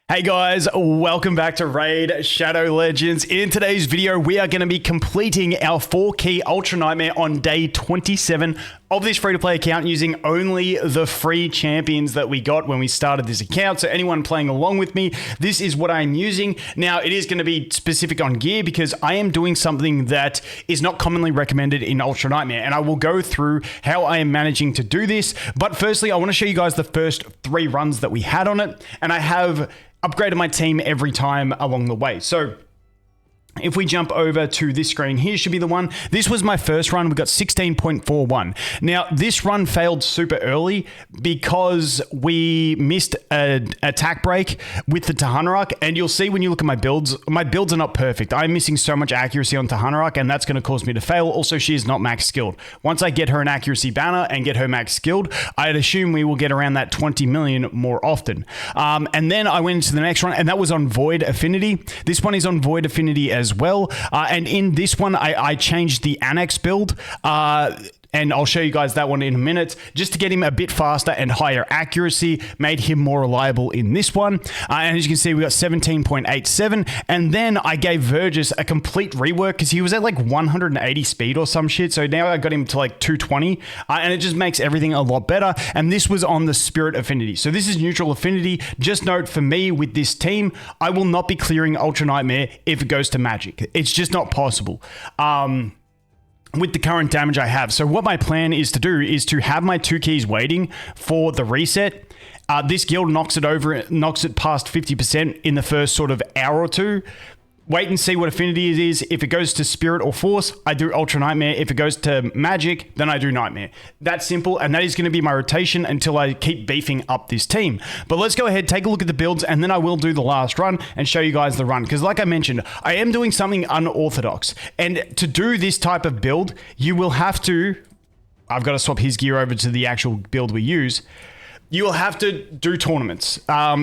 Hey guys, welcome back to Raid Shadow Legends. In today's video, we are going to be completing our 4-key Ultra Nightmare on day 27 of this free-to-play account using only the free champions that we got when we started this account. So anyone playing along with me, this is what I'm using. Now, it is going to be specific on gear because I am doing something that is not commonly recommended in Ultra Nightmare, and I will go through how I am managing to do this. But firstly, I want to show you guys the first 3 runs that we had on it, and I have upgraded my team every time along the way. So if we jump over to this screen here, should be the one. This was my first run. We got 16.41. Now, this run failed super early because we missed an attack break with the Tuhanarak. And you'll see when you look at my builds are not perfect. I'm missing so much accuracy on Tuhanarak, and that's going to cause me to fail. Also, she is not max skilled. Once I get her an accuracy banner and get her max skilled, I'd assume we will get around that 20 million more often. And then I went into the next run, and that was on Void Affinity. This one is on Void Affinity as well. And in this one, I changed the Anax build. And I'll show you guys that one in a minute, just to get him a bit faster and higher accuracy, made him more reliable in this one. And as you can see, we got 17.87. And then I gave Vergis a complete rework because he was at like 180 speed or some shit. So now I got him to like 220, and it just makes everything a lot better. And this was on the Spirit Affinity. So this is neutral affinity. Just note for me with this team, I will not be clearing Ultra Nightmare if it goes to Magic. It's just not possible. With the current damage I have. So what my plan is to do is to have my 2 keys waiting for the reset. This guild knocks it past 50% in the first sort of hour or two. Wait and see what affinity it is. If it goes to Spirit or Force, I do Ultra Nightmare. If it goes to Magic, then I do Nightmare. That's simple, and that is going to be my rotation until I keep beefing up this team. But let's go ahead, take a look at the builds, and then I will do the last run and show you guys the run. Because like I mentioned, I am doing something unorthodox. And to do this type of build, you will have to... I've got to swap his gear over to the actual build we use. You will have to do tournaments.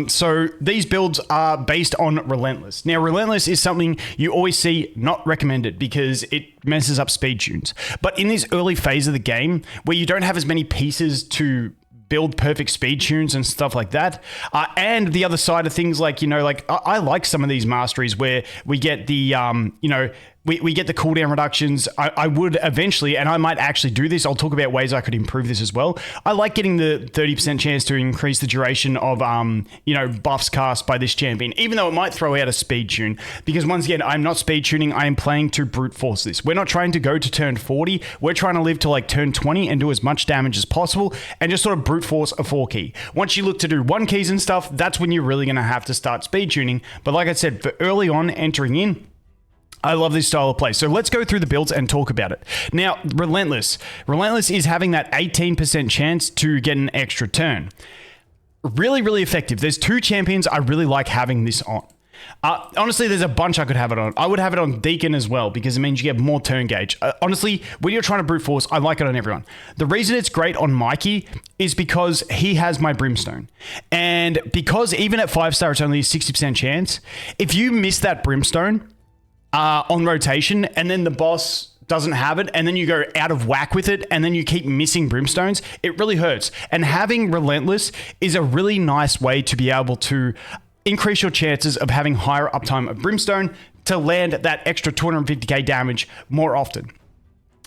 So these builds are based on Relentless. Now, Relentless is something you always see not recommended because it messes up speed tunes. But in this early phase of the game, where you don't have as many pieces to build perfect speed tunes and stuff like that. And the other side of things, like, I like some of these masteries where we get the, we get the cooldown reductions. I would eventually, and I might actually do this. I'll talk about ways I could improve this as well. I like getting the 30% chance to increase the duration of, buffs cast by this champion, even though it might throw out a speed tune. Because once again, I'm not speed tuning. I am playing to brute force this. We're not trying to go to turn 40. We're trying to live to like turn 20 and do as much damage as possible and just sort of brute force a 4-key. Once you look to do 1 keys and stuff, that's when you're really going to have to start speed tuning. But like I said, for early on entering in, I love this style of play. So let's go through the builds and talk about it. Now, Relentless. Relentless is having that 18% chance to get an extra turn. Really, really effective. There's 2 champions I really like having this on. Honestly, there's a bunch I could have it on. I would have it on Deacon as well because it means you get more turn gauge. Honestly, when you're trying to brute force, I like it on everyone. The reason it's great on Mikey is because he has my Brimstone. And because even at 5-star, it's only a 60% chance. If you miss that Brimstone on rotation and then the boss doesn't have it and then you go out of whack with it and then you keep missing Brimstones, it really hurts. And having Relentless is a really nice way to be able to increase your chances of having higher uptime of Brimstone to land that extra 250k damage more often.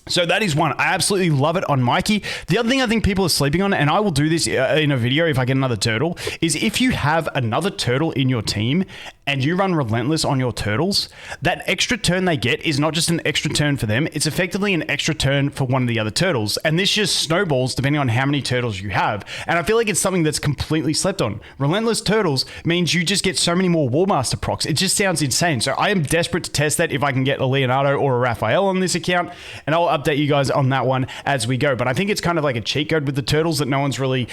So that is one. I absolutely love it on Mikey. The other thing I think people are sleeping on, and I will do this in a video if I get another turtle, is if you have another turtle in your team and you run Relentless on your turtles, that extra turn they get is not just an extra turn for them, it's effectively an extra turn for one of the other turtles. And this just snowballs depending on how many turtles you have. And I feel like it's something that's completely slept on. Relentless turtles means you just get so many more Warmaster procs. It just sounds insane. So I am desperate to test that if I can get a Leonardo or a Raphael on this account, and I'll update you guys on that one as we go. But I think it's kind of like a cheat code with the turtles that no one's really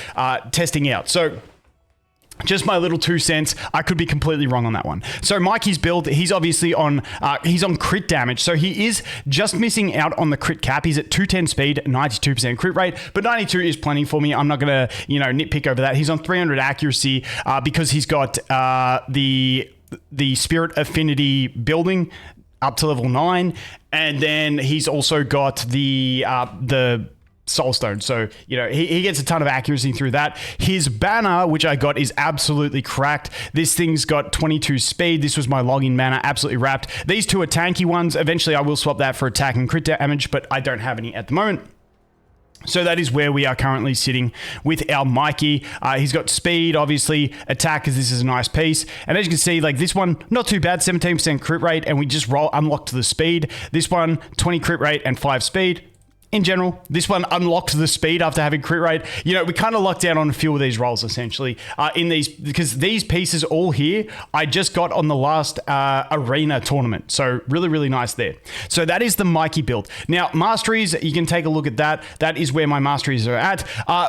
testing out. So just my little 2 cents. I could be completely wrong on that one. So Mikey's build, he's obviously on, he's on crit damage. So he is just missing out on the crit cap. He's at 210 speed, 92% crit rate, but 92 is plenty for me. I'm not going to, nitpick over that. He's on 300 accuracy because he's got the Spirit Affinity building up to level 9. And then he's also got the Soulstone. So, you know, he gets a ton of accuracy through that. His banner, which I got, is absolutely cracked. This thing's got 22 speed. This was my login banner, absolutely wrapped. These two are tanky ones. Eventually, I will swap that for attack and crit damage, but I don't have any at the moment. So that is where we are currently sitting with our Mikey. He's got speed, obviously, attack, because this is a nice piece. And as you can see, like this one, not too bad, 17% crit rate, and we just unlocked the speed. This one, 20 crit rate and 5 speed. In general, this one unlocked the speed after having crit rate. You know, we kind of locked down on a few of these rolls, essentially, in these, because these pieces all here, I just got on the last arena tournament. So really, really nice there. So that is the Mikey build. Now, masteries, you can take a look at that. That is where my masteries are at.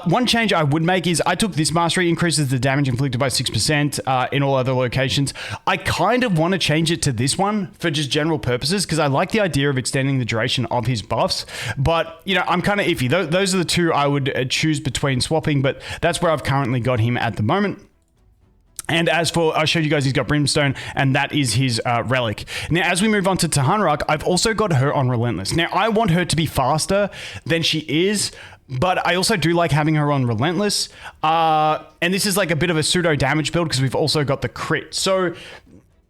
One change I would make is I took this mastery, increases the damage inflicted by 6% in all other locations. I kind of want to change it to this one for just general purposes, because I like the idea of extending the duration of his buffs, but you know, I'm kind of iffy. Those are the two I would choose between swapping, but that's where I've currently got him at the moment. And as for, I showed you guys he's got Brimstone, and that is his relic. Now, as we move on to Tuhanarak, I've also got her on Relentless. Now, I want her to be faster than she is, but I also do like having her on Relentless. And this is like a bit of a pseudo damage build because we've also got the crit. So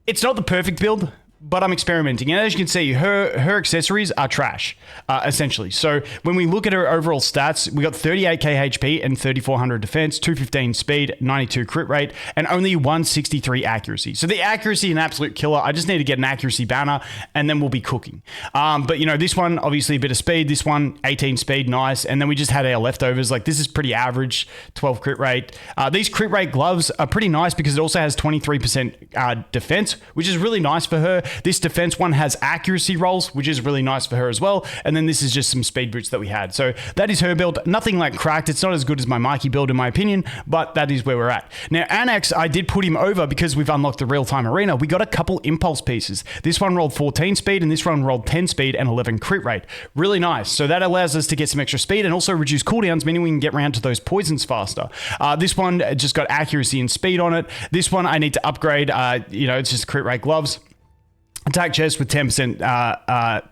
it's not the perfect build, but I'm experimenting. And as you can see, her accessories are trash, essentially. So when we look at her overall stats, we got 38k HP and 3400 defense, 215 speed, 92 crit rate, and only 163 accuracy. So the accuracy, an absolute killer. I just need to get an accuracy banner, and then we'll be cooking. But you know, this one, obviously a bit of speed. This one, 18 speed, nice. And then we just had our leftovers. Like this is pretty average, 12 crit rate. These crit rate gloves are pretty nice because it also has 23% defense, which is really nice for her. This defense one has accuracy rolls, which is really nice for her as well. And then this is just some speed boots that we had. So that is her build. Nothing like cracked. It's not as good as my Mikey build in my opinion, but that is where we're at. Now, Anax, I did put him over because we've unlocked the real-time arena. We got a couple impulse pieces. This one rolled 14 speed and this one rolled 10 speed and 11 crit rate. Really nice. So that allows us to get some extra speed and also reduce cooldowns, meaning we can get around to those poisons faster. This one just got accuracy and speed on it. This one I need to upgrade. You know, it's just crit rate gloves. Attack chest with 10%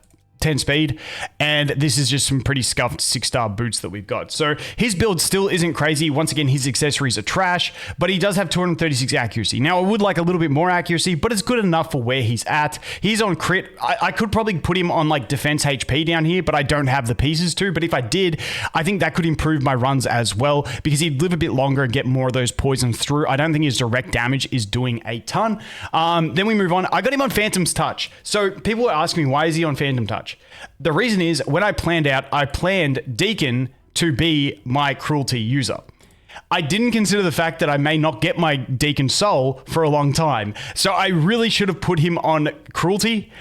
10 speed, and this is just some pretty scuffed 6-star boots that we've got. So his build still isn't crazy. Once again, his accessories are trash, but he does have 236 accuracy. Now, I would like a little bit more accuracy, but it's good enough for where he's at. He's on crit. I could probably put him on like defense HP down here, but I don't have the pieces to. But if I did, I think that could improve my runs as well, because he'd live a bit longer and get more of those poisons through. I don't think his direct damage is doing a ton. Then we move on. I got him on Phantom's Touch. So people were asking me, why is he on Phantom Touch? The reason is, when I planned Deacon to be my cruelty user. I didn't consider the fact that I may not get my Deacon Soul for a long time. So I really should have put him on cruelty.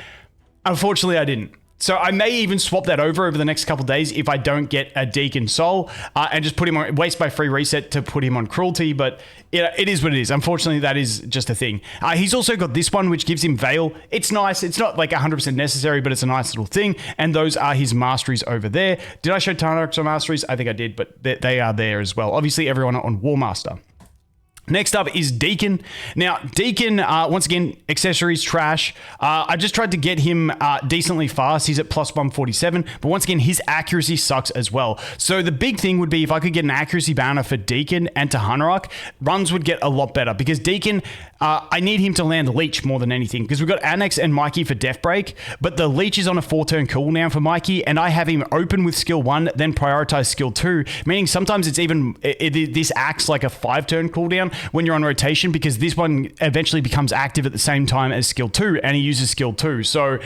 Unfortunately, I didn't. So I may even swap that over the next couple of days if I don't get a Deacon Soul, and just put him on, waste my free reset to put him on cruelty. But it is what it is. Unfortunately, that is just a thing. He's also got this one, which gives him Veil. It's nice. It's not like 100% necessary, but it's a nice little thing. And those are his masteries over there. Did I show Tuhanarak's masteries? I think I did, but they are there as well. Obviously, everyone on War Master. Next up is Deacon. Now, Deacon, once again, accessories trash. I just tried to get him decently fast. He's at plus 147, but once again, his accuracy sucks as well. So the big thing would be if I could get an accuracy banner for Deacon and Tuhanarak, runs would get a lot better, because Deacon, I need him to land Leech more than anything, because we've got Anax and Mikey for Death Break, but the Leech is on a 4-turn cooldown for Mikey, and I have him open with skill 1, then prioritize skill 2, meaning sometimes it's even, this acts like a 5-turn cooldown when you're on rotation, because this one eventually becomes active at the same time as skill 2, and he uses skill 2. So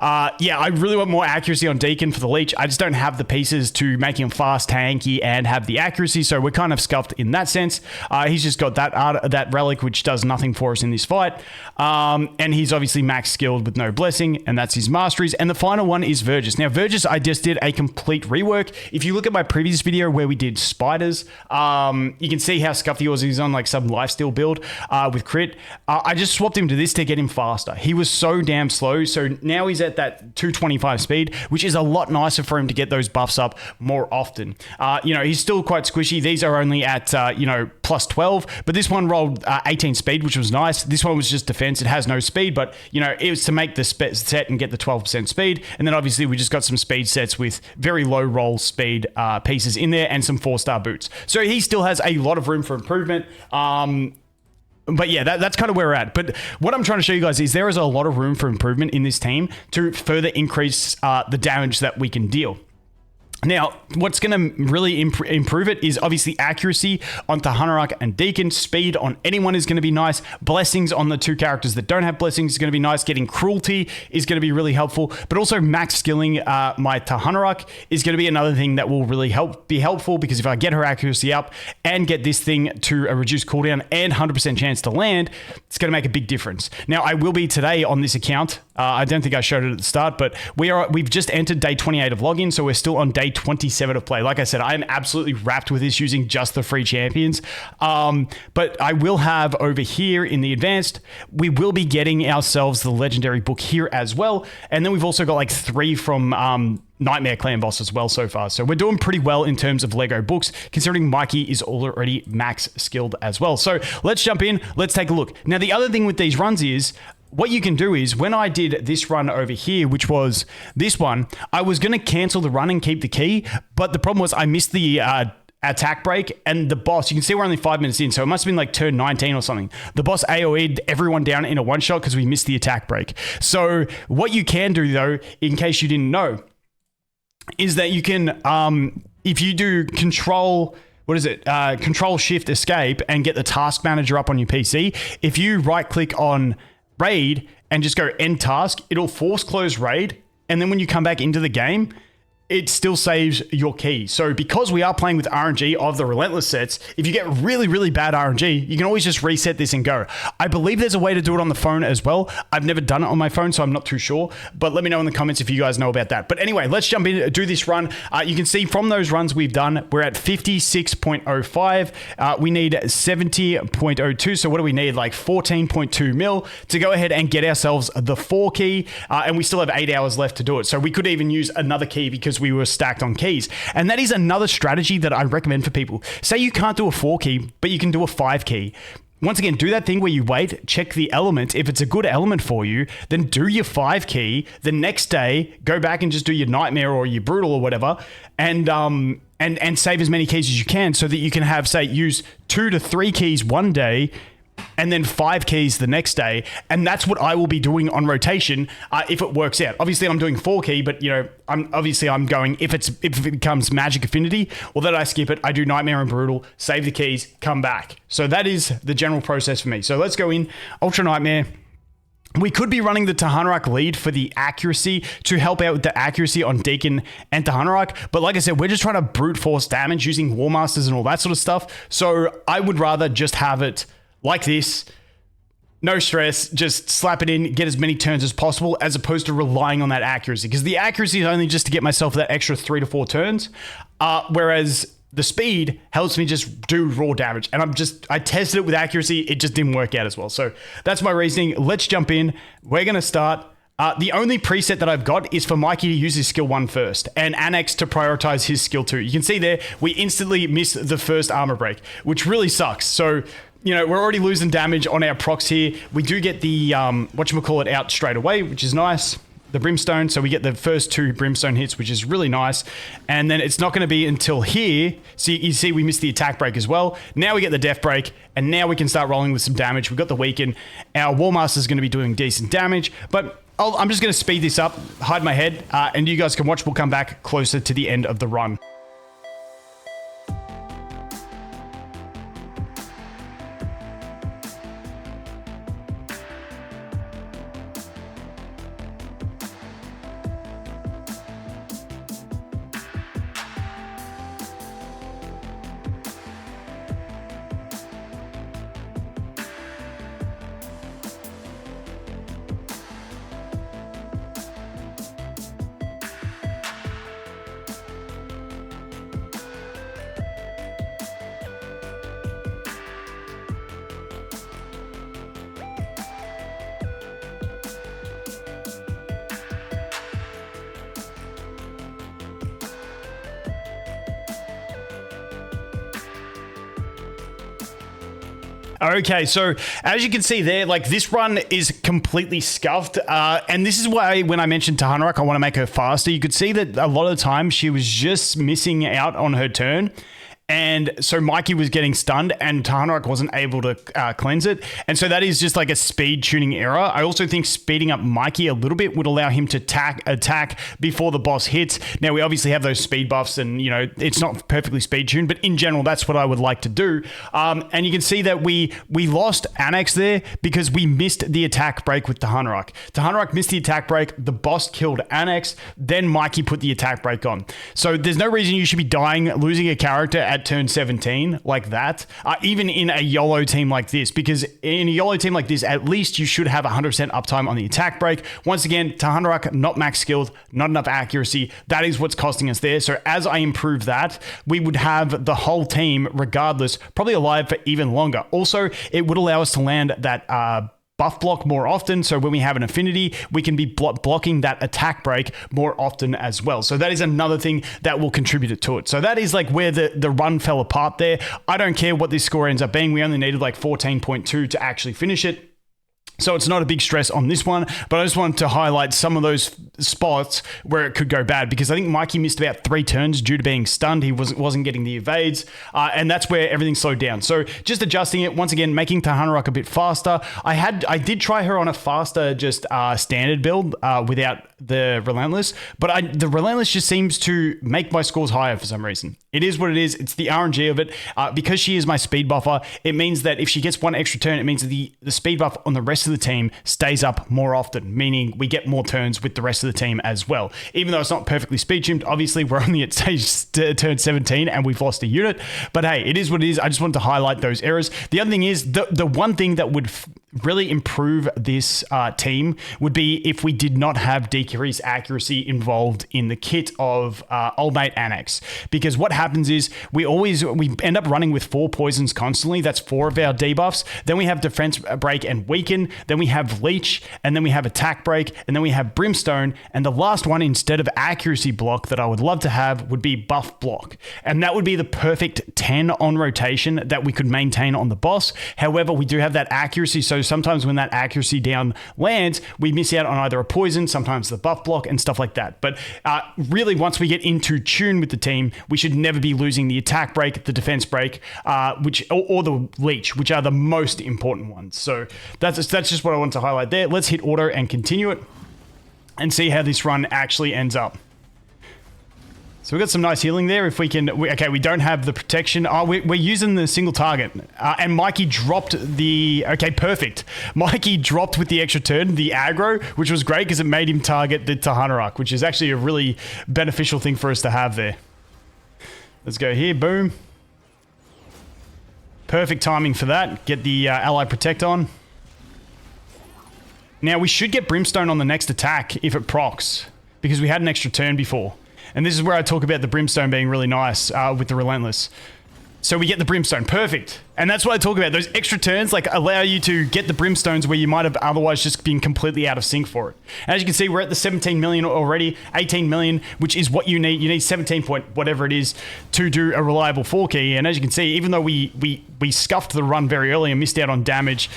yeah, I really want more accuracy on Deacon for the Leech. I just don't have the pieces to make him fast, tanky, and have the accuracy, so we're kind of scuffed in that sense. He's just got that relic, which does nothing for us in this fight, and he's obviously max skilled with no blessing, and that's his masteries. And the final one is Vergis. Now, Vergis, I just did a complete rework. If you look at my previous video where we did spiders, you can see how scuffed he was. He's on like some lifesteal build with crit. I just swapped him to this to get him faster. He was so damn slow, so now he's at that 225 speed, which is a lot nicer for him to get those buffs up more often. You know, he's still quite squishy. These are only at, you know, plus 12, but this one rolled 18 speed, which was was nice. This one was just defense. It has no speed, but you know, it was to make the set and get the 12% speed. And then obviously we just got some speed sets with very low roll speed pieces in there and some 4-star boots. So he still has a lot of room for improvement. But yeah, that's kind of where we're at. But what I'm trying to show you guys is there is a lot of room for improvement in this team to further increase the damage that we can deal. Now, what's going to really improve it is obviously accuracy on Tuhanarak and Deacon. Speed on anyone is going to be nice. Blessings on the 2 characters that don't have blessings is going to be nice. Getting cruelty is going to be really helpful. But also max skilling my Tuhanarak is going to be another thing that will really be helpful, because if I get her accuracy up and get this thing to a reduced cooldown and 100% chance to land, it's going to make a big difference. Now, I will be today on this account. I don't think I showed it at the start, but we've just entered day 28 of login, so we're still on day 27 of play. Like I said, I am absolutely wrapped with this using just the free champions. But I will have over here in the advanced, we will be getting ourselves the legendary book here as well. And then we've also got like 3 from Nightmare Clan Boss as well so far. So we're doing pretty well in terms of Lego books, considering Mikey is already max skilled as well. So let's jump in. Let's take a look. Now, the other thing with these runs is, what you can do is, when I did this run over here, which was this one, I was going to cancel the run and keep the key. But the problem was I missed the attack break, and the boss, you can see we're only 5 minutes in, so it must have been like turn 19 or something. The boss AoE'd everyone down in a one-shot because we missed the attack break. So what you can do, though, in case you didn't know, is that you can, if you do control... Control Shift Escape and get the task manager up on your PC. If you right click on raid and just go end task, it'll force close raid. And then when you come back into the game, it still saves your key. So because we are playing with RNG of the Relentless sets, if you get really, really bad RNG, you can always just reset this and go. I believe there's a way to do it on the phone as well. I've never done it on my phone, so I'm not too sure. But let me know in the comments if you guys know about that. But anyway, let's jump in and do this run. You can see from those runs we've done, we're at 56.05. We need 70.02. So what do we need? Like 14.2 mil to go ahead and get ourselves the 4 key. And we still have 8 hours left to do it. So we could even use another key because we were stacked on keys. And that is another strategy that I recommend for people. Say you can't do a 4 key, but you can do a 5 key. Once again, do that thing where you wait, check the element. If it's a good element for you, then do your 5 key. The next day, go back and just do your Nightmare or your Brutal or whatever, and save as many keys as you can, so that you can have, say, use 2 to 3 keys one day, and then 5 keys the next day. And that's what I will be doing on rotation if it works out. Obviously, I'm doing 4 key, but you know, I'm going, if it becomes Magic Affinity, or that I skip it, I do Nightmare and Brutal, save the keys, come back. So that is the general process for me. So let's go in Ultra Nightmare. We could be running the Tuhanarak lead for the accuracy to help out with the accuracy on Deacon and Tuhanarak. But like I said, we're just trying to brute force damage using War Masters and all that sort of stuff. So I would rather just have it like this, no stress, just slap it in, get as many turns as possible, as opposed to relying on that accuracy. Because the accuracy is only just to get myself that extra 3 to 4 turns, whereas the speed helps me just do raw damage. And I tested it with accuracy, it just didn't work out as well. So that's my reasoning. Let's jump in. We're going to start. The only preset that I've got is for Mikey to use his skill 1 first, and Anax to prioritize his skill 2. You can see there, we instantly miss the first armor break, which really sucks. So, you know, we're already losing damage on our procs here. We do get the, whatchamacallit out straight away, which is nice. The Brimstone, so we get the first 2 Brimstone hits, which is really nice. And then it's not going to be until here. So you see we missed the attack break as well. Now we get the death break, and now we can start rolling with some damage. We've got the weaken. Our War Master is going to be doing decent damage, but I'm just going to speed this up, hide my head, and you guys can watch. We'll come back closer to the end of the run. Okay, so as you can see there, like this run is completely scuffed. And this is why when I mentioned Tuhanarak, I want to make her faster. You could see that a lot of the time she was just missing out on her turn. And so Mikey was getting stunned and Tuhanarak wasn't able to cleanse it. And so that is just like a speed tuning error. I also think speeding up Mikey a little bit would allow him to attack before the boss hits. Now, we obviously have those speed buffs and, you know, it's not perfectly speed tuned, but in general, that's what I would like to do. And you can see that we lost Anax there because we missed the attack break with Tuhanarak. Tuhanarak missed the attack break. The boss killed Anax. Then Mikey put the attack break on. So there's no reason you should be dying, losing a character at turn 17 like that, even in a YOLO team like this, because in a YOLO team like this, at least you should have 100% uptime on the attack break. Once again, Tuhanarak, not max skilled, not enough accuracy. That is what's costing us there. So as I improve that, we would have the whole team, regardless, probably alive for even longer. Also, it would allow us to land that buff block more often. So when we have an affinity, we can be blocking that attack break more often as well. So that is another thing that will contribute to it. So that is like where the run fell apart there. I don't care what this score ends up being. We only needed like 14.2 to actually finish it. So it's not a big stress on this one, but I just wanted to highlight some of those spots where it could go bad, because I think Mikey missed about 3 turns due to being stunned. He wasn't getting the evades, and that's where everything slowed down. So just adjusting it, once again, making Tuhanarak a bit faster. I did try her on a faster, just standard build without the Relentless, but the Relentless just seems to make my scores higher for some reason. It is what it is. It's the RNG of it. Because she is my speed buffer, it means that if she gets 1 extra turn, it means that the speed buff on the rest of the team stays up more often, meaning we get more turns with the rest of the team as well. Even though it's not perfectly speed tuned, obviously we're only at turn 17 and we've lost a unit. But hey, it is what it is. I just wanted to highlight those errors. The other thing is, the one thing that would really improve this team would be if we did not have decreased accuracy involved in the kit of old mate Anax. Because what happens is we end up running with 4 poisons constantly. That's 4 of our debuffs. Then we have defense break and weaken. Then we have leech, and then we have attack break, and then we have brimstone. And the last one, instead of accuracy block that I would love to have, would be buff block. And that would be the perfect 10 on rotation that we could maintain on the boss. However, we do have that accuracy, so sometimes when that accuracy down lands, we miss out on either a poison, sometimes the buff block and stuff like that. But really, once we get into tune with the team, we should never be losing the attack break, the defense break, or the leech, which are the most important ones. So that's just what I want to highlight there. Let's hit auto and continue it and see how this run actually ends up. So we've got some nice healing there. If we can, okay, we don't have the protection. Oh, we're using the single target. And Mikey dropped the, okay, perfect. Mikey dropped with the extra turn, the aggro, which was great because it made him target the Tuhanarak, which is actually a really beneficial thing for us to have there. Let's go here, boom. Perfect timing for that. Get the ally protect on. Now we should get brimstone on the next attack if it procs, because we had an extra turn before. And this is where I talk about the brimstone being really nice with the Relentless. So we get the brimstone, perfect. And that's what I talk about. Those extra turns like allow you to get the brimstones where you might have otherwise just been completely out of sync for it. And as you can see, we're at the 17 million already, 18 million, which is what you need. You need 17 point whatever it is to do a reliable 4 key. And as you can see, even though we scuffed the run very early and missed out on damage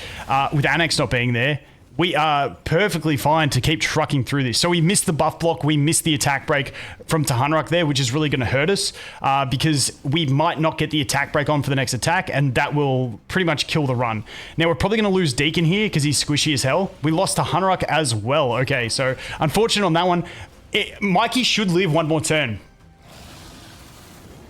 with Anax not being there, we are perfectly fine to keep trucking through this. So we missed the buff block, we missed the attack break from Tuhanarak there, which is really going to hurt us because we might not get the attack break on for the next attack, and that will pretty much kill the run. Now we're probably going to lose Deacon here because he's squishy as hell. We lost Tuhanarak as well. Okay, so unfortunate on that one. Mikey should live 1 more turn.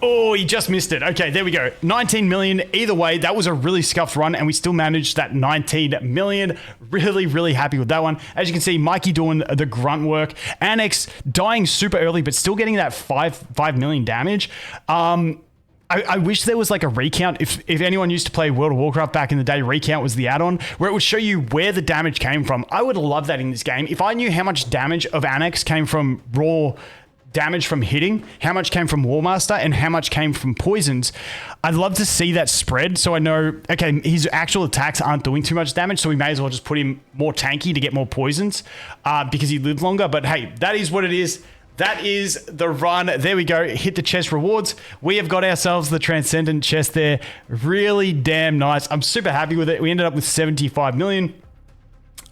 Oh, he just missed it. Okay, there we go. 19 million. Either way, that was a really scuffed run, and we still managed that 19 million. Really, really happy with that one. As you can see, Mikey doing the grunt work. Anax dying super early, but still getting that 5 million damage. I wish there was like a recount. If anyone used to play World of Warcraft back in the day, recount was the add-on where it would show you where the damage came from. I would love that in this game. If I knew how much damage of Anax came from raw damage from hitting, how much came from Warmaster, and how much came from poisons, I'd love to see that spread so I know, okay, his actual attacks aren't doing too much damage, so we may as well just put him more tanky to get more poisons because he lived longer. But hey, that is what it is. that is the run. There we go. Hit the chest rewards. We have got ourselves the Transcendent chest there. Really damn nice. I'm super happy with it. We ended up with 75 million.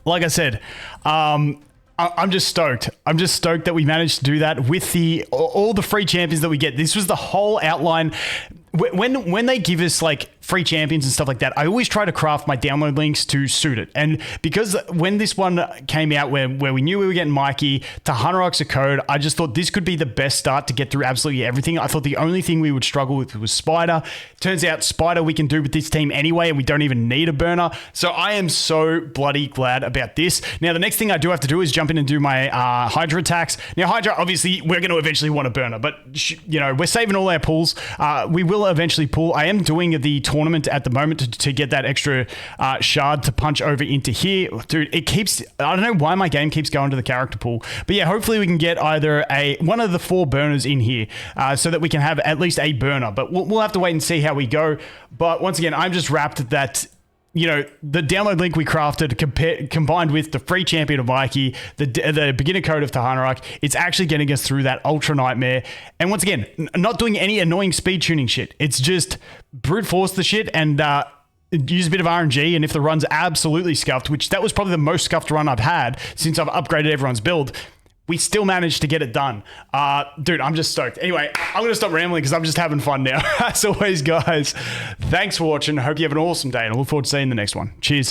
Like I said, I'm just stoked. I'm just stoked that we managed to do that with all the free champions that we get. This was the whole outline. When they give us like free champions and stuff like that, I always try to craft my download links to suit it. And because when this one came out where we knew we were getting Mikey, Tuhanarak's a code, I just thought this could be the best start to get through absolutely everything. I thought the only thing we would struggle with was Spider. Turns out Spider we can do with this team anyway, and we don't even need a burner. So I am so bloody glad about this. Now, the next thing I do have to do is jump in and do my Hydra attacks. Now, Hydra, obviously, we're going to eventually want a burner, but you know, we're saving all our pulls. We will eventually pull. I am doing the tournament at the moment to get that extra shard to punch over into here. Dude, it keeps, I don't know why my game keeps going to the character pool, but yeah, hopefully we can get either one of the 4 burners in here so that we can have at least a burner, but we'll have to wait and see how we go. But once again, I'm just wrapped that, you know, the download link we crafted combined with the free champion of Mikey, the beginner code of Tuhanarak, it's actually getting us through that Ultra Nightmare. And once again, not doing any annoying speed tuning shit. It's just brute force the shit and use a bit of RNG. And if the run's absolutely scuffed, which that was probably the most scuffed run I've had since I've upgraded everyone's build, we still managed to get it done. Dude, I'm just stoked. Anyway, I'm going to stop rambling because I'm just having fun now. As always, guys, thanks for watching. I hope you have an awesome day, and I look forward to seeing the next one. Cheers.